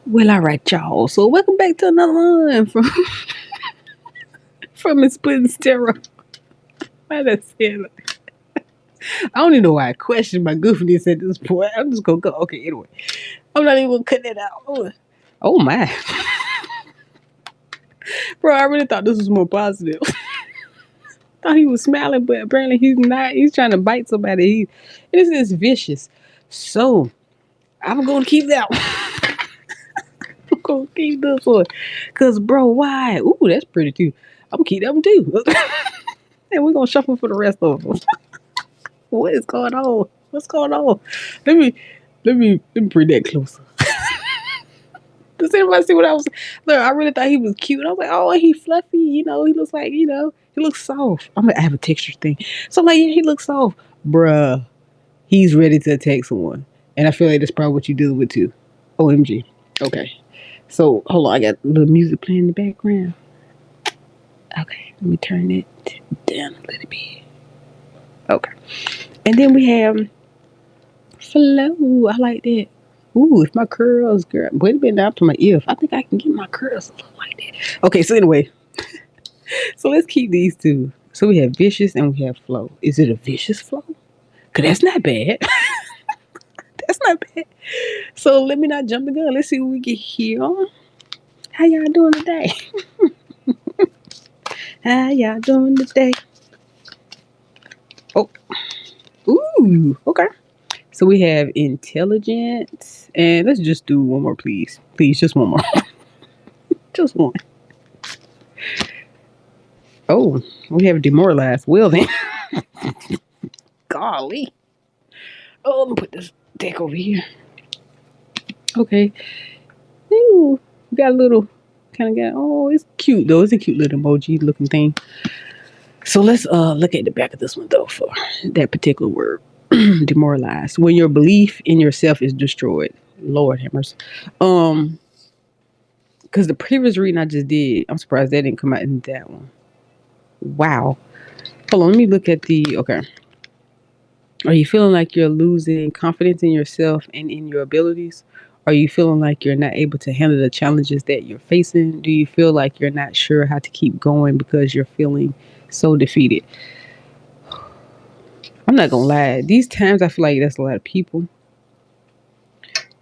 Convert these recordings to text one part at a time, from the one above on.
Well, all right, y'all. So welcome back to another one from ItsPuddinsT. Why that said? I don't even know why I question my goofiness at this point. I'm just gonna go. Okay, anyway, I'm not even gonna cut that out. Oh my, bro! I really thought this was more positive. Thought he was smiling, but apparently he's not. He's trying to bite somebody. This is vicious. So I'm gonna keep that one. I'm gonna keep this one, cause bro, why? Ooh, that's pretty too. I'm gonna keep that one too. And we're gonna shuffle for the rest of them. What is going on? What's going on? Let me bring that closer. Does anybody see what I was? Look, I really thought he was cute. I was like, oh, he fluffy. He looks like he looks soft. I have a texture thing, so I'm like, yeah, he looks soft, bruh. He's ready to attack someone, and I feel like that's probably what you deal with too. OMG. Okay, so hold on, I got a little music playing in the background. Okay, let me turn it down a little bit. Okay. And then we have flow. I like that. Ooh, if my curls, girl. Wait a minute, up to my ear. I think I can get my curls to look like that. Okay, so anyway, so let's keep these two. So we have vicious and we have flow. Is it a vicious flow? Cause that's not bad. That's not bad. So let me not jump the gun. Let's see what we get here. How y'all doing today? How y'all doing today? Oh, ooh, okay. So we have intelligence, and let's just do one more, please. Please, just one more. Just one. Oh, we have demoralized. Well then, golly. Oh, let me put this deck over here. Okay. Ooh, we got a little kind of got. Oh, it's cute though. It's a cute little emoji looking thing. So let's look at the back of this one though for that particular word. Demoralized. When your belief in yourself is destroyed. Lord have mercy. Because the previous reading I just did, I'm surprised that didn't come out in that one. Wow. Hold on, let me look at the. Okay. Are you feeling like you're losing confidence in yourself and in your abilities? Are you feeling like you're not able to handle the challenges that you're facing? Do you feel like you're not sure how to keep going because you're feeling so defeated? I'm not gonna lie. These times I feel like that's a lot of people.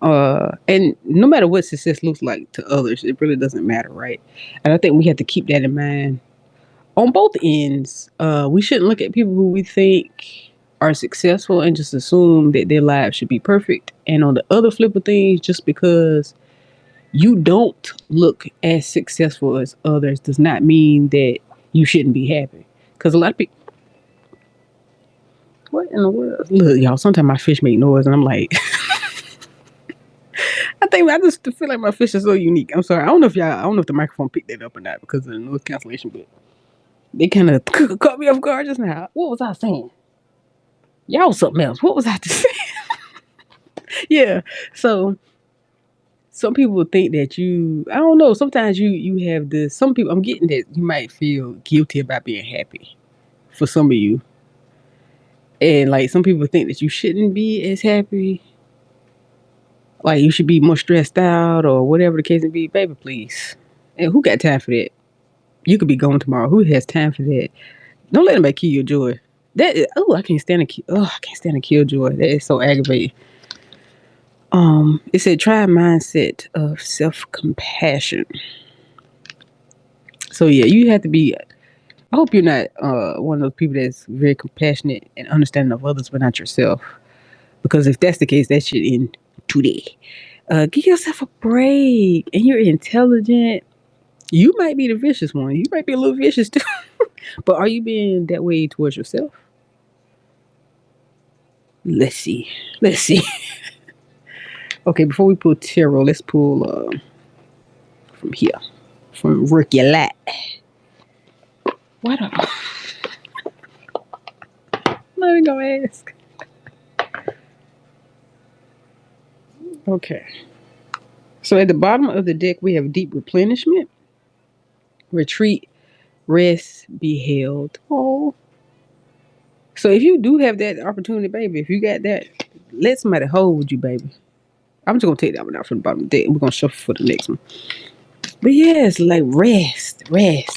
And no matter what success looks like to others, it really doesn't matter, right? And I think we have to keep that in mind on both ends. We shouldn't look at people who we think are successful and just assume that their lives should be perfect. And on the other flip of things, just because you don't look as successful as others does not mean that you shouldn't be happy. Because a lot of people, what in the world? Look, y'all, sometimes my fish make noise and I'm like, I just feel like my fish is so unique. I'm sorry. I don't know if the microphone picked that up or not because of the noise cancellation, but they kind of caught me off guard just now. What was I saying? Y'all something else. What was I to say? Yeah. So some people think that I don't know, sometimes you have this, some people, I'm getting that you might feel guilty about being happy for some of you. And like some people think that you shouldn't be as happy. Like you should be more stressed out or whatever the case may be. Baby, please. And who got time for that? You could be gone tomorrow. Who has time for that? Don't let anybody kill your joy. I can't stand a killjoy. That is so aggravating. It said try a mindset of self-compassion. So yeah, you have to be. I hope you're not one of those people that's very compassionate and understanding of others, but not yourself. Because if that's the case, that should end today. Give yourself a break, and you're intelligent. You might be the vicious one. You might be a little vicious too. But are you being that way towards yourself? Let's see. Let's see. Okay, before we pull tarot, let's pull from here. From Ricky Lat. What up? Let me go ask. Okay. So at the bottom of the deck, we have deep replenishment, retreat, rest, be held. Oh. So if you do have that opportunity, baby, if you got that, let somebody hold you, baby. I'm just gonna take that one out from the bottom of the deck. We're gonna shuffle for the next one. But yes, like rest,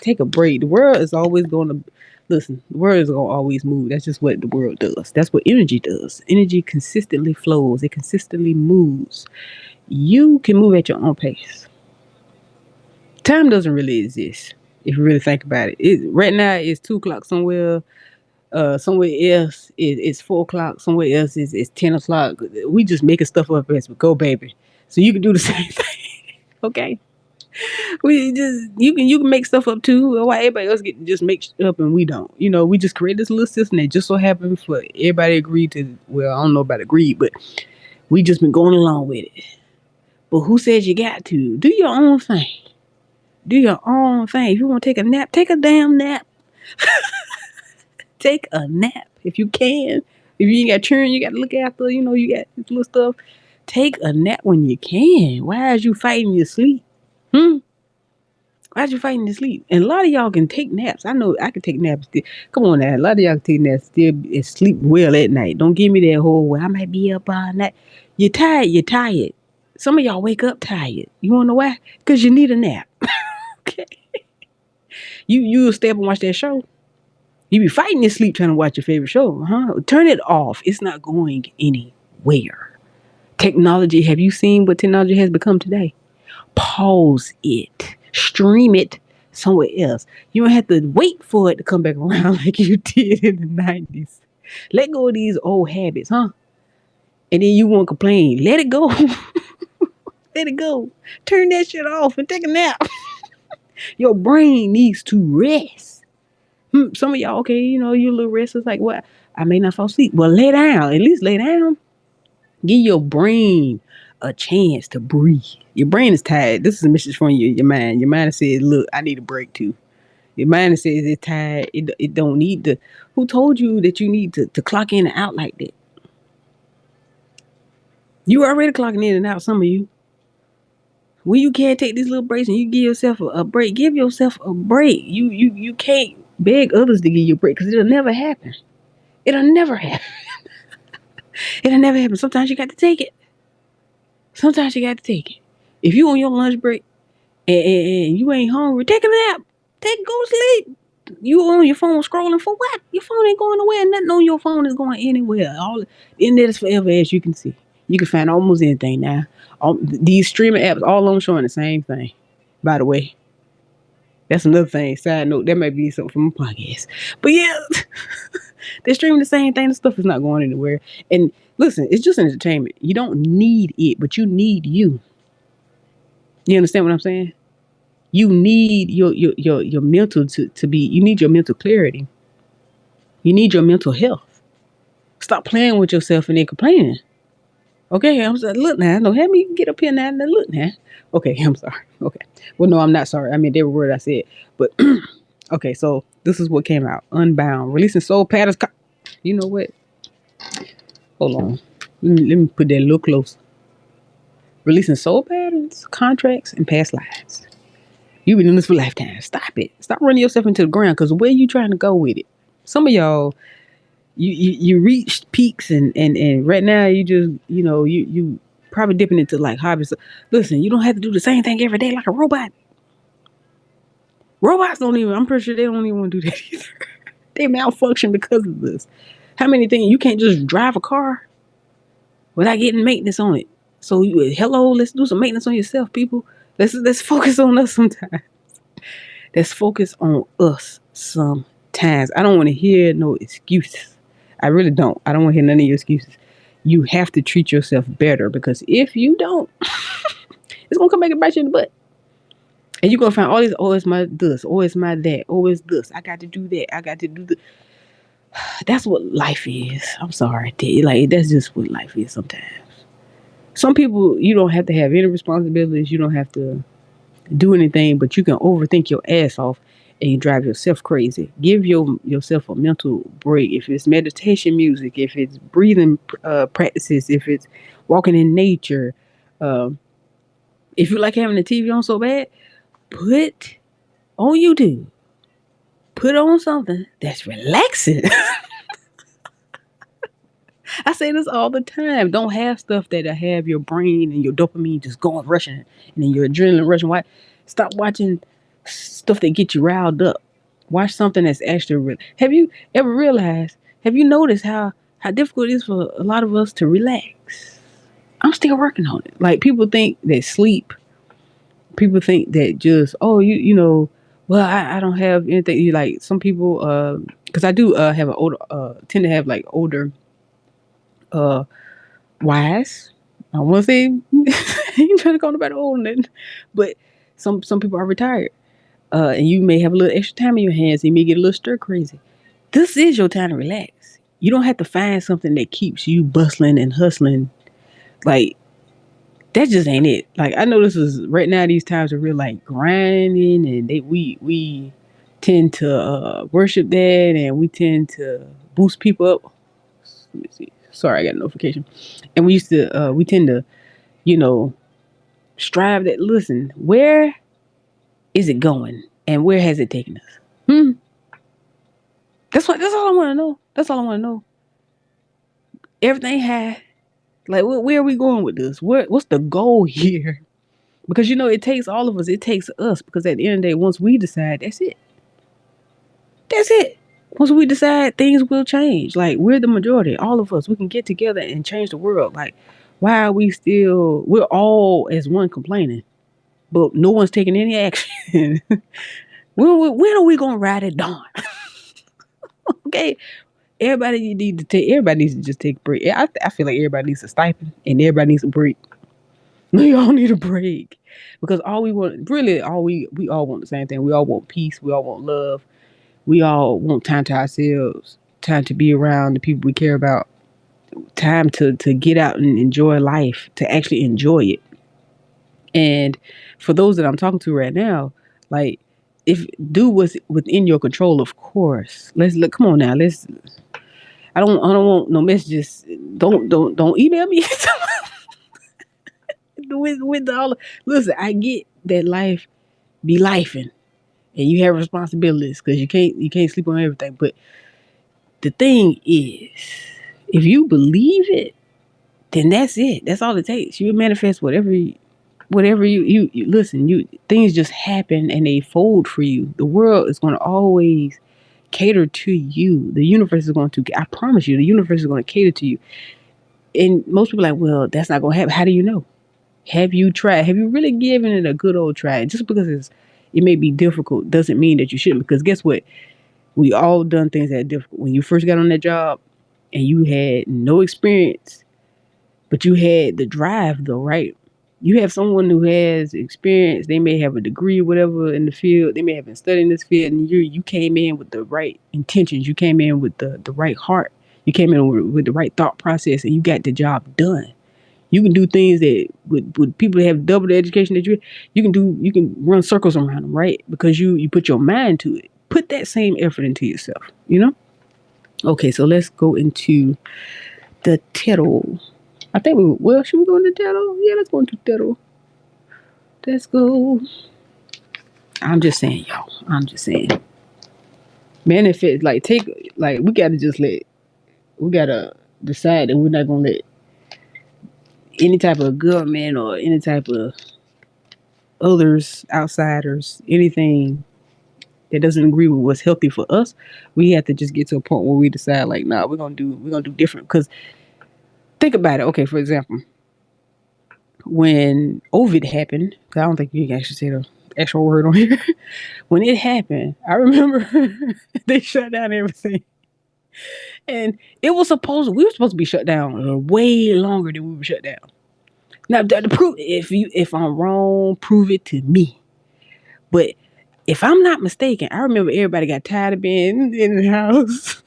take a break. The world is always gonna listen. The world is gonna always move. That's just what the world does. That's what energy does. Energy consistently flows. It consistently moves. You can move at your own pace. Time doesn't really exist if you really think about it. Right now it's 2 o'clock somewhere. Somewhere else it's 4 o'clock. Somewhere else it's 10 o'clock. We just making stuff up as we go, baby. So you can do the same thing. Okay. We just you can make stuff up too. Why everybody else get to just make up and we don't? We just create this little system that just so happens for everybody agree to. Well, I don't know about agree, but we just been going along with it. But who says you got to do your own thing? Do your own thing. If you want to take a nap, take a damn nap. Take a nap if you can. If you ain't got children, you got to look after. You got this little stuff. Take a nap when you can. Why is you fighting your sleep? Why'd you fighting to sleep? And a lot of y'all can take naps. I know I can take naps still. Come on now. A lot of y'all can take naps still and sleep well at night. Don't give me that whole, well, I might be up all night. You're tired. Some of y'all wake up tired. You wanna know why? Because you need a nap. Okay. You stay up and watch that show. You be fighting your sleep trying to watch your favorite show. Turn it off. It's not going anywhere. Technology, have you seen what technology has become today? Pause it. Stream it somewhere else. You don't have to wait for it to come back around like you did in the 90s. Let go of these old habits, And then you won't complain. Let it go. Let it go. Turn that shit off and take a nap. Your brain needs to rest. Some of y'all, okay, you're a little restless. Like, what? I may not fall asleep. Well, lay down. At least lay down. Give your brain a chance to breathe. Your brain is tired. This is a message from your mind. Your mind says, look, I need a break too. Your mind says it's tired. It don't need to. Who told you that you need to clock in and out like that? You already clocking in and out, some of you. When you can't take these little breaks and you give yourself a break, give yourself a break. You can't beg others to give you a break because it'll never happen. It'll never happen. It'll never happen. Sometimes you got to take it. If you on your lunch break and you ain't hungry, take a nap. Go to sleep. You on your phone scrolling for what? Your phone ain't going nowhere. Nothing on your phone is going anywhere. All the internet is forever, as you can see. You can find almost anything now. These streaming apps, all of them showing the same thing. By the way, that's another thing. Side note, that might be something from a podcast. But yeah, they're streaming the same thing. The stuff is not going anywhere. And listen, it's just entertainment. You don't need it, but you need you. You understand what I'm saying? You need your mental to be, you need your mental clarity. You need your mental health. Stop playing with yourself and then complaining. Okay, I'm sorry. Look now. Don't have me get up here now and look now. Okay, I'm sorry. Okay. Well, no, I'm not sorry. I mean, every word I said. But, okay, so this is what came out. Unbound. Releasing soul patterns. You know what? Hold on. Let me put that a little closer. Releasing soul patterns, contracts, and past lives. You've been doing this for lifetime. Stop it. Stop running yourself into the ground because where you trying to go with it? Some of y'all, you reached peaks and right now you just, you probably dipping into like hobbies. Listen, you don't have to do the same thing every day like a robot. Robots don't even, I'm pretty sure they don't even want to do that either. They malfunction because of this. How many things, you can't just drive a car without getting maintenance on it. So hello, let's do some maintenance on yourself, people. Let's focus on us sometimes. Let's focus on us sometimes. I don't want to hear no excuses. I really don't. I don't want to hear none of your excuses. You have to treat yourself better because if you don't, it's going to come back and bite you in the butt. And you're going to find all these, oh, it's my this, oh, it's my that, oh, it's this. I got to do that. I got to do this. That's what life is. I'm sorry. Like, that's just what life is sometimes. Some people, you don't have to have any responsibilities. You don't have to do anything, but you can overthink your ass off and you drive yourself crazy. Give yourself a mental break. If it's meditation music, if it's breathing practices, if it's walking in nature, if you like having the TV on so bad, put on YouTube. Put on something that's relaxing. I say this all the time. Don't have stuff that'll have your brain and your dopamine just going rushing, and then your adrenaline rushing. Why? Stop watching stuff that get you riled up. Watch something that's actually real. Have you ever realized? Have you noticed how difficult it is for a lot of us to relax? I'm still working on it. Like people think that sleep. People think that just you know, well I don't have anything. You like some people because I do have an older tend to have like older uh wise. I don't want to say I ain't trying to call nobody old, nothing, but some people are retired, and you may have a little extra time in your hands. And you may get a little stir crazy. This is your time to relax. You don't have to find something that keeps you bustling and hustling. Like that just ain't it. Like I know this is right now. These times are real like grinding, and we tend to worship that, and we tend to boost people up. Let me see. Sorry, I got a notification. And we tend to, you know, strive that. Listen, where is it going, and where has it taken us? Hmm. That's all I want to know. That's all I want to know. Everything had like where are we going with this? What's the goal here? Because you know it takes all of us. It takes us because at the end of the day, once we decide, that's it. That's it. Once we decide, things will change. Like we're the majority. All of us, we can get together and change the world. Like why are we still? We're all as one complaining, but no one's taking any action. When are we gonna ride at dawn? Okay, everybody needs to just take a break. I feel like everybody needs a stipend and everybody needs a break. We all need a break because all we want, really, we all want the same thing. We all want peace. We all want love. We all want time to ourselves, time to be around the people we care about, time to get out and enjoy life, to actually enjoy it. And for those that I'm talking to right now, like if do what's within your control, of course. Let's look. Come on now. Let's. I don't want no messages. Don't email me with all. Listen, I get that life be lifing, and you have responsibilities because you can't sleep on everything. But the thing is, if you believe it, then that's it. That's all it takes. You manifest whatever you listen. You things just happen and they fold for you. The world is going to always cater to you. The universe is going to. I promise you, the universe is going to cater to you. And most people are like, well, that's not going to happen. How do you know? Have you tried? Have you really given it a good old try? Just because it may be difficult doesn't mean that you shouldn't. Because guess what? We all done things that are difficult. When you first got on that job and you had no experience, but you had the drive though, right? You have someone who has experience. They may have a degree or whatever in the field. They may have been studying this field, and you came in with the right intentions. You came in with the right heart. You came in with the right thought process, and you got the job done. You can do things that with people that have double the education that you can do. You can run circles around them, right? Because you put your mind to it. Put that same effort into yourself. You know. Okay, so let's go into the title. I think should we go into title? Yeah, let's go into title. Let's go. I'm just saying, y'all. I'm just saying. Man, if it like we gotta decide that we're not gonna let any type of government or any type of others, outsiders, anything that doesn't agree with what's healthy for us. We have to just get to a point where we decide like, nah, we're gonna do different. Because think about it. Okay, for example, when COVID happened, I don't think you can actually say the actual word on here. When it happened, I remember they shut down everything, and we were supposed to be shut down way longer than we were shut down. Now, to prove if I'm wrong, prove it to me. But if I'm not mistaken, I remember everybody got tired of being in the house.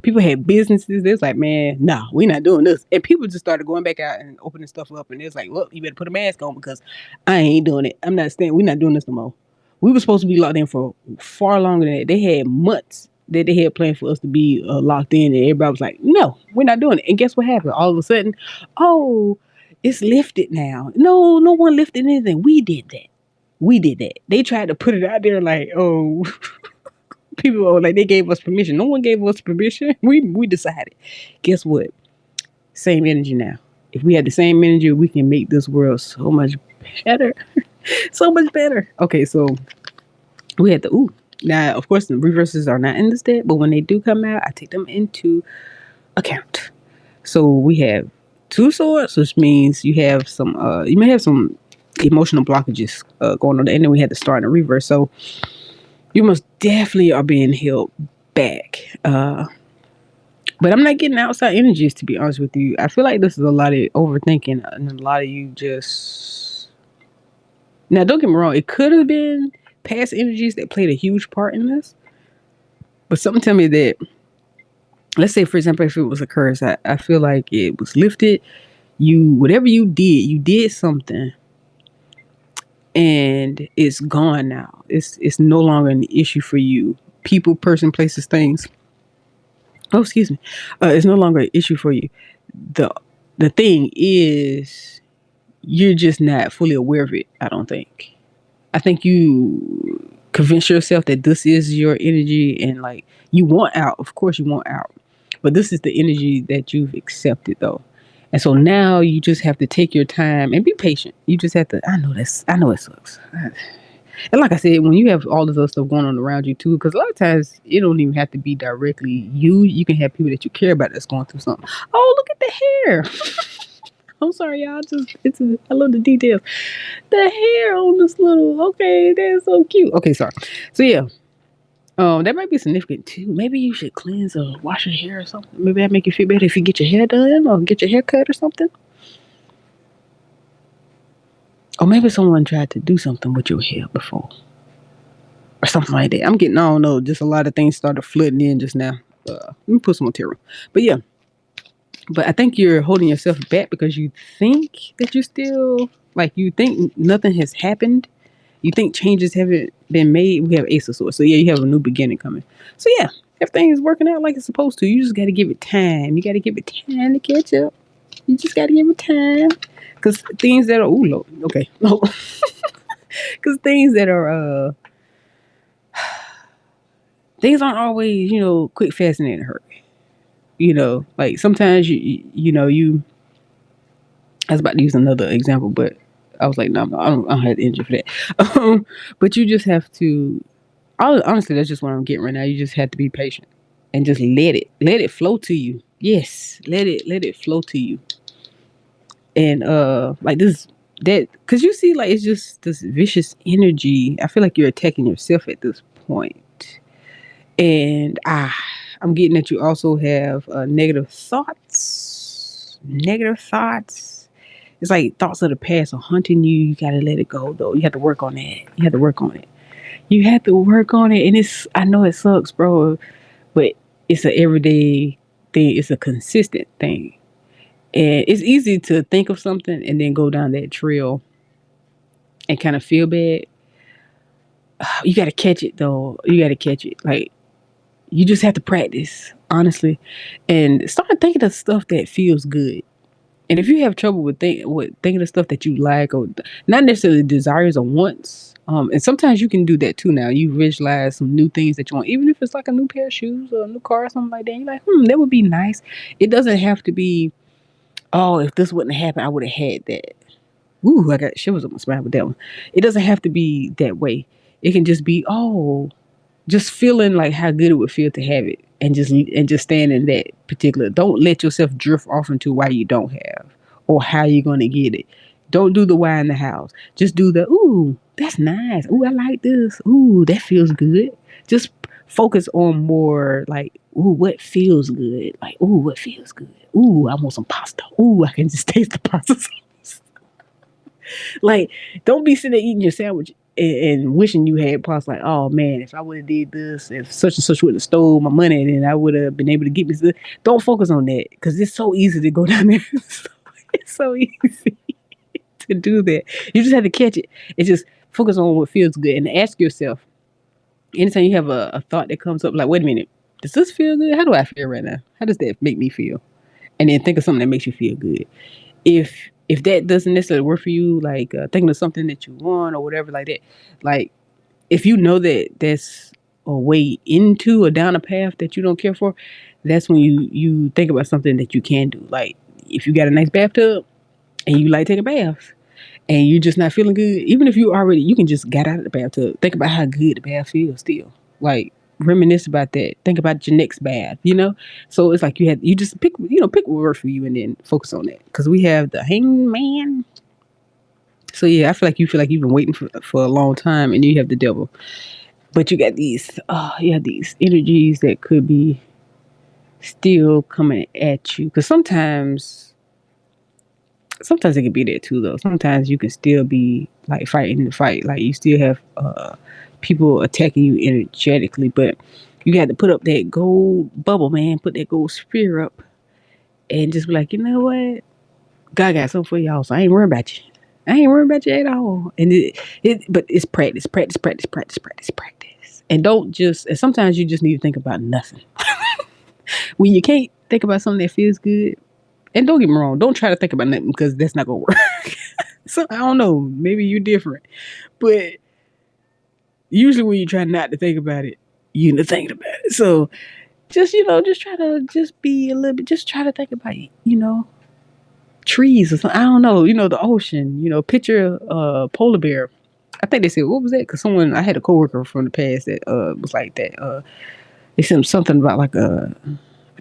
People had businesses. They was like, man, nah, we're not doing this. And people just started going back out and opening stuff up. And it's like, well, you better put a mask on because I ain't doing it. I'm not staying. We're not doing this no more. We were supposed to be locked in for far longer than that. They had months that they had planned for us to be locked in. And everybody was like, no, we're not doing it. And guess what happened? All of a sudden, oh, it's lifted now. No, no one lifted anything. We did that. We did that. They tried to put it out there like, oh, People are like, they gave us permission. No one gave us permission. We decided. Guess what? Same energy now. If we had the same energy, we can make this world so much better. So much better. Okay, so we had the Now, of course, the reverses are not in this deck, but when they do come out, I take them into account. So we have two swords, which means you have some. You may have some emotional blockages going on, and then we had the star in the reverse. So you most definitely are being held back. But I'm not getting outside energies, to be honest with you. I feel like this is a lot of overthinking, and a lot of you just. Now, don't get me wrong. It could have been past energies that played a huge part in this, but something tell me that. Let's say, for example, if it was a curse, I feel like it was lifted. Whatever you did something, and it's gone now. It's no longer an issue for you. People, person, places, things. Oh, excuse me. It's no longer an issue for you. The the thing is, you're just not fully aware of it. I don't think. I think you convince yourself that this is your energy, and like you want out. Of course, you want out, but this is the energy that you've accepted, though. And so now you just have to take your time and be patient. You just have to. I know it sucks. And like I said, when you have all this other stuff going on around you too, because a lot of times it don't even have to be directly you. You can have people that you care about that's going through something. Oh, look at the hair. I'm sorry, y'all. I love the details. The hair on this little. Okay, that's so cute. Okay, sorry. So yeah, that might be significant too. Maybe you should cleanse or wash your hair or something. Maybe that make you feel better if you get your hair done or get your hair cut or something. Or maybe someone tried to do something with your hair before. Or something like that. I don't know, just a lot of things started flooding in just now. Let me put some material. But yeah. But I think you're holding yourself back because you think that you're still, like, you think nothing has happened. You think changes haven't been made. We have Ace of Swords. So yeah, you have a new beginning coming. So yeah, everything is working out like it's supposed to. You just got to give it time. You got to give it time to catch up. You just got to give it time. Because things that are, Lord, okay. Because things that are, things aren't always, quick, fast, and in a hurry. Like sometimes you. I was about to use another example, but I was like, no, I don't have the energy for that. But you just have to. Honestly, that's just what I'm getting right now. You just have to be patient and just let it flow to you. Yes, let it flow to you. And like this, that, because you see, like, it's just this vicious energy. I feel like you're attacking yourself at this point. And I'm getting that you also have negative thoughts. Negative thoughts. It's like thoughts of the past are haunting you. You gotta let it go, though. You have to work on that. You have to work on it. You have to work on it. And I know it sucks, bro, but it's an everyday thing. It's a consistent thing. And it's easy to think of something and then go down that trail and kind of feel bad. You got to catch it, though. You got to catch it. Like, you just have to practice, honestly, and start thinking of stuff that feels good. And if you have trouble with thinking of stuff that you like, or not necessarily desires or wants, and sometimes you can do that too. Now you visualize some new things that you want, even if it's like a new pair of shoes or a new car or something like that. You're like, that would be nice. It doesn't have to be, oh, if this wouldn't happen, I would have had that. Ooh, I got shivers up my spine with that one. It doesn't have to be that way. It can just be, just feeling like how good it would feel to have it, and just stand in that particular. Don't let yourself drift off into why you don't have or how you're gonna get it. Don't do the why in the house. Just do the, ooh, that's nice. Ooh, I like this. Ooh, that feels good. Just focus on more like, ooh, what feels good. Like, ooh, what feels good. Ooh, I want some pasta. Ooh, I can just taste the pasta sauce. Like, don't be sitting there eating your sandwich and wishing you had pasta. Like, oh man, if I would have did this, if such and such would have stole my money, then I would have been able to get me this. Don't focus on that, because it's so easy to go down there. It's so easy to do that. You just have to catch it and just focus on what feels good, and ask yourself, anytime you have a thought that comes up, like, wait a minute, does this feel good? How do I feel right now? How does that make me feel? And then think of something that makes you feel good. If that doesn't necessarily work for you, like thinking of something that you want or whatever like that, like if you know that or way into or down a path that you don't care for, that's when you think about something that you can do. Like if you got a nice bathtub and you like taking baths and you're just not feeling good, even if you can just get out of the bathtub. Think about how good the bath feels still. Like reminisce about that. Think about your next bath, you know? So it's like you just pick what works for you and then focus on that. Because we have the hangman. So yeah, I feel like you've been waiting for a long time and you have the devil. But you have these energies that could be still coming at you. Because sometimes it can be there too though. Sometimes you can still be like fighting the fight. Like you still have people attacking you energetically, but you got to put up that gold bubble, man. Put that gold spear up and just be like, you know what? God got something for y'all, so I ain't worried about you. I ain't worried about you at all. And but it's practice, practice, practice, practice, practice, practice. And and sometimes you just need to think about nothing. When you can't think about something that feels good, and don't get me wrong, don't try to think about nothing because that's not gonna work. So I don't know, maybe you're different, but usually when you try not to think about it, you end up thinking about it. So just try to just be a little bit, just try to think about trees or something. I don't know, the ocean. Picture a polar bear. I think they said what was that? Because I had a coworker from the past that was like that. They said something about like I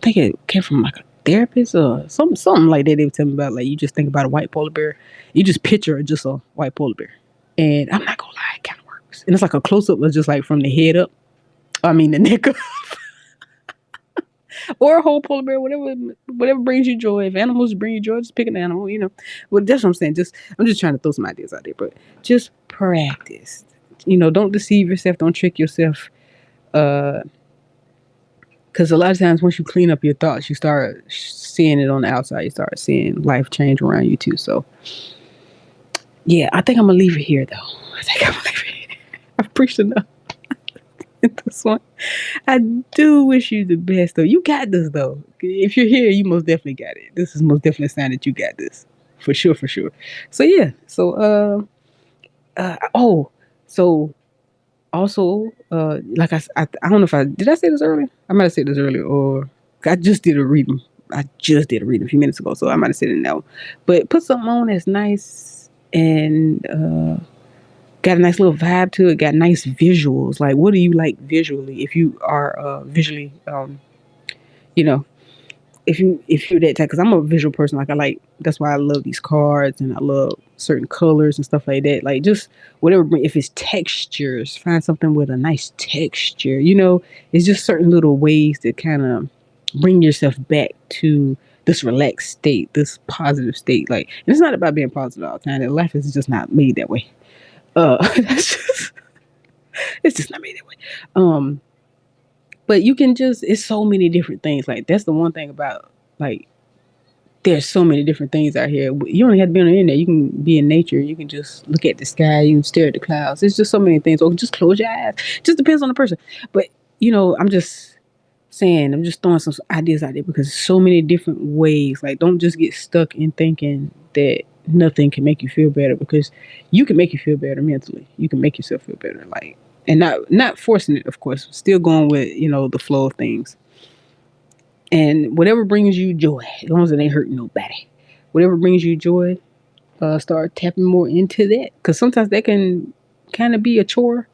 think it came from like a therapist or something like that. They would tell me about like you just think about a white polar bear, you just picture just a white polar bear, and I'm not gonna lie, it kind of works. And it's like a close up was just like from the head up. I mean the neck up, or a whole polar bear, whatever brings you joy. If animals bring you joy, just pick an animal. Well, that's what I'm saying. I'm just trying to throw some ideas out there, but just practice. Don't deceive yourself. Don't trick yourself. Uh, Because a lot of times, once you clean up your thoughts, you start seeing it on the outside. You start seeing life change around you too. So, yeah, I think I'm gonna leave it here, though. I think I'm gonna leave it here. I've preached enough in this one. I do wish you the best, though. You got this, though. If you're here, you most definitely got it. This is most definitely a sign that you got this, for sure, for sure. So yeah. So oh, so also, like I don't know if did I say this earlier? I might have said this earlier, or I just did a reading. I just did a reading a few minutes ago, so I might have said it now. But put something on that's nice and got a nice little vibe to it. Got nice visuals. Like, what do you like visually? If you are visually, you know, if you're that type, because I'm a visual person. Like that's why I love these cards and I love certain colors and stuff like that. Like just whatever. If it's textures, find something with a nice texture. It's just certain little ways to kind of bring yourself back to this relaxed state, this positive state. Like, and it's not about being positive all the time. Life is just not made that way. That's just it's just not made that way. But you can it's so many different things. Like that's the one thing about like there's so many different things out here. You don't have to be on the internet. You can be in nature. You can just look at the sky. You can stare at the clouds. There's just so many things. Or just close your eyes. Just depends on the person. But I'm just saying. I'm just throwing some ideas out there because there's so many different ways. Like don't just get stuck in thinking that nothing can make you feel better because you can make you feel better mentally. You can make yourself feel better. Like and not forcing it, of course. Still going with the flow of things. And whatever brings you joy, as long as it ain't hurting nobody, whatever brings you joy, start tapping more into that. Because sometimes that can kind of be a chore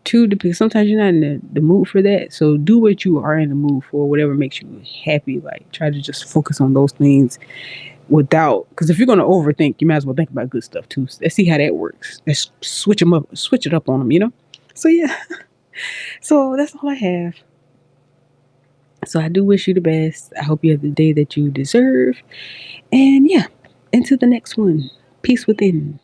too, because sometimes you're not in the mood for that. So do what you are in the mood for, whatever makes you happy. Like try to just focus on those things because if you're going to overthink, you might as well think about good stuff too. Let's see how that works. Let's switch it up on them, So yeah, so that's all I have. So I do wish you the best. I hope you have the day that you deserve. And yeah, into the next one. Peace within.